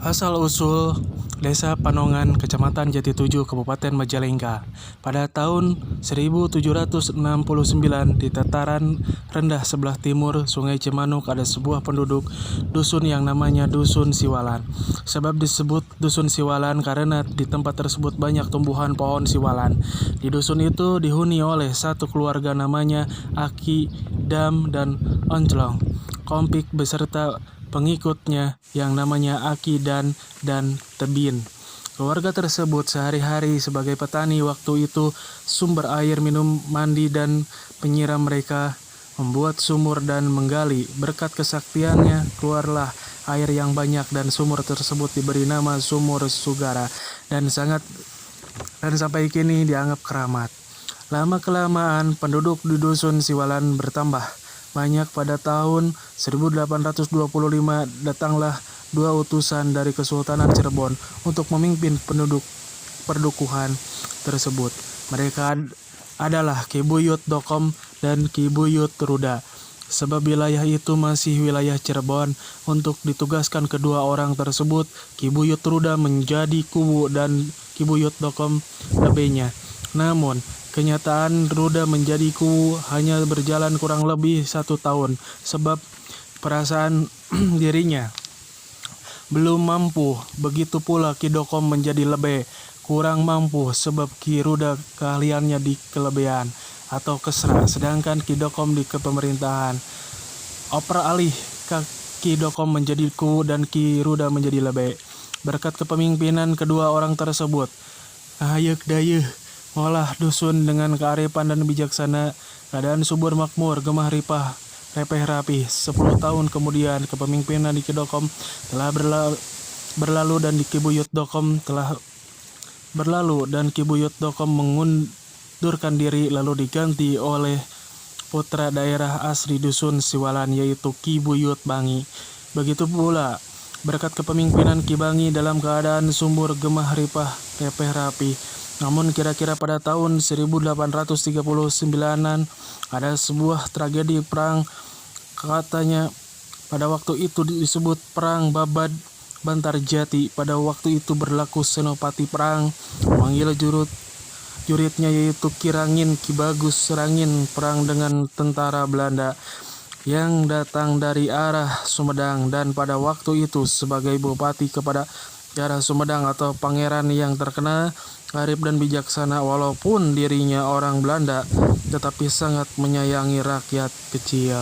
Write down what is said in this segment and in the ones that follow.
Asal-usul Desa Panongan, Kecamatan Jatitujuh, Kabupaten Majalengka. Pada tahun 1769 di dataran rendah sebelah timur Sungai Cimanuk ada sebuah penduduk dusun yang namanya Dusun Siwalan. Sebab disebut Dusun Siwalan karena di tempat tersebut banyak tumbuhan pohon siwalan. Di dusun itu dihuni oleh satu keluarga namanya Aki, Dam, dan Onclong Kompik beserta pengikutnya yang namanya Aki dan Tebin. Keluarga tersebut sehari-hari sebagai petani. Waktu itu sumber air minum, mandi, dan penyiram mereka membuat sumur dan menggali. Berkat kesaktiannya keluarlah air yang banyak dan sumur tersebut diberi nama Sumur Sugara dan sampai kini dianggap keramat. Lama-kelamaan penduduk di Dusun Siwalan bertambah banyak. Pada tahun 1825 datanglah dua utusan dari Kesultanan Cirebon untuk memimpin penduduk perdukuhan tersebut. Mereka adalah Ki Buyut Dokom dan Ki Buyut Ruda. Sebab wilayah itu masih wilayah Cirebon, untuk ditugaskan kedua orang tersebut, Ki Buyut Ruda menjadi kubu dan Ki Buyut Dokom lebihnya. Namun kenyataan Ruda menjadi kubu hanya berjalan kurang lebih 1 tahun, sebab perasaan dirinya belum mampu. Begitu pula Ki Dokom menjadi lebih kurang mampu, sebab Ki Ruda keahliannya di kelebihan atau kesra, sedangkan Ki Dokom di kepemerintahan. Oper alih Ki Dokom menjadi kubu dan Ki Ruda menjadi lebih. Berkat kepemimpinan kedua orang tersebut, ayek dayeuh ngolah dusun dengan kearifan dan bijaksana, keadaan subur makmur, gemah ripah, repeh rapih. 10 tahun kemudian kepemimpinan di Ki Dokom telah berlalu dan di Ki Buyut Dokom telah berlalu dan Ki Buyut Dokom mengundurkan diri lalu diganti oleh putra daerah asli Dusun Siwalan yaitu Ki Buyut Bangi. Begitu pula berkat kepemimpinan Ki Bangi dalam keadaan subur, gemah ripah, repeh rapih. Namun kira-kira pada tahun 1839-an ada sebuah tragedi perang. Katanya pada waktu itu disebut Perang Babad Bantarjati. Pada waktu itu berlaku senopati perang memanggil juritnya yaitu Ki Rangin, Ki Bagus Rangin, perang dengan tentara Belanda yang datang dari arah Sumedang, dan pada waktu itu sebagai bupati kepada daerah Sumedang atau pangeran yang terkenal arif dan bijaksana. Walaupun dirinya orang Belanda, tetapi sangat menyayangi rakyat kecil.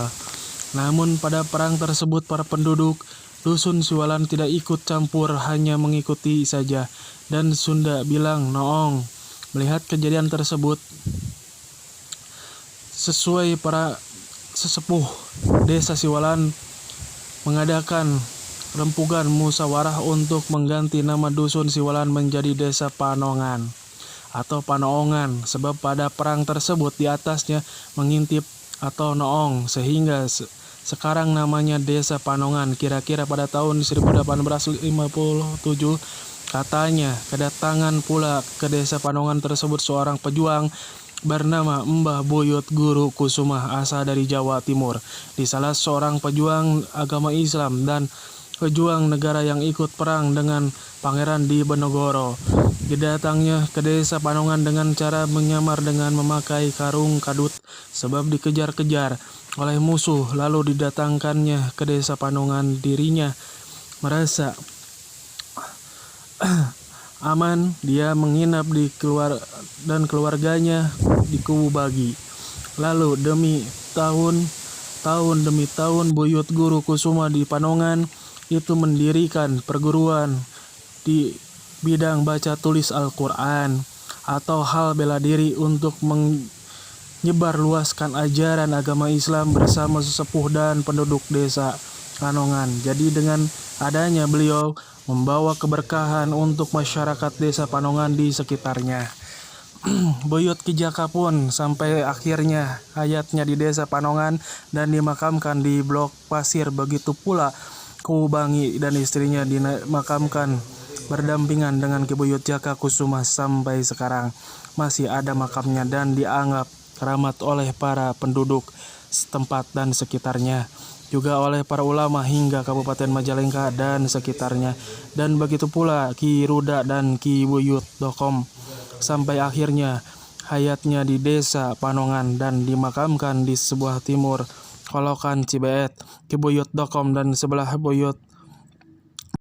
Namun pada perang tersebut para penduduk Dusun Siwalan tidak ikut campur, hanya mengikuti saja. Dan Sunda bilang noong. Melihat kejadian tersebut, sesuai para sesepuh Desa Siwalan mengadakan rempugan musyawarah untuk mengganti nama Dusun Siwalan menjadi Desa Panongan atau Panoongan, sebab pada perang tersebut di atasnya mengintip atau noong sehingga sekarang namanya Desa Panongan. Kira-kira pada tahun 1857 katanya kedatangan pula ke Desa Panongan tersebut seorang pejuang bernama Mbah Buyut Guru Kusuma, asal dari Jawa Timur. Di salah seorang pejuang agama Islam dan pejuang negara yang ikut perang dengan Pangeran Diponegoro. Didatangnya ke Desa Panongan dengan cara menyamar dengan memakai karung kadut, sebab dikejar-kejar oleh musuh. Lalu didatangkannya ke Desa Panongan. Dirinya merasa aman, dia menginap di keluarganya di Kubu Bagi. Lalu demi tahun Buyut Guru Kusuma di Panongan itu mendirikan perguruan di bidang baca tulis Al-Quran atau hal bela diri untuk menyebarluaskan ajaran agama Islam bersama sesepuh dan penduduk desa Panongan. Jadi dengan adanya beliau membawa keberkahan untuk masyarakat Desa Panongan di sekitarnya. Buyut Ki Jaka pun sampai akhirnya hayatnya di Desa Panongan dan dimakamkan di Blok Pasir. Begitu pula Kubu Bangi dan istrinya dimakamkan berdampingan dengan Ki Buyut Jaka Kusuma. Sampai sekarang masih ada makamnya dan dianggap keramat oleh para penduduk setempat dan sekitarnya. juga oleh para ulama hingga Kabupaten Majalengka dan sekitarnya, dan begitu pula Ki Ruda dan Ki Buyut Dokom, sampai akhirnya hayatnya di desa Panongan dan dimakamkan di sebelah timur Kolokan Cibeet. Ki Buyut Dokom dan sebelah Buyut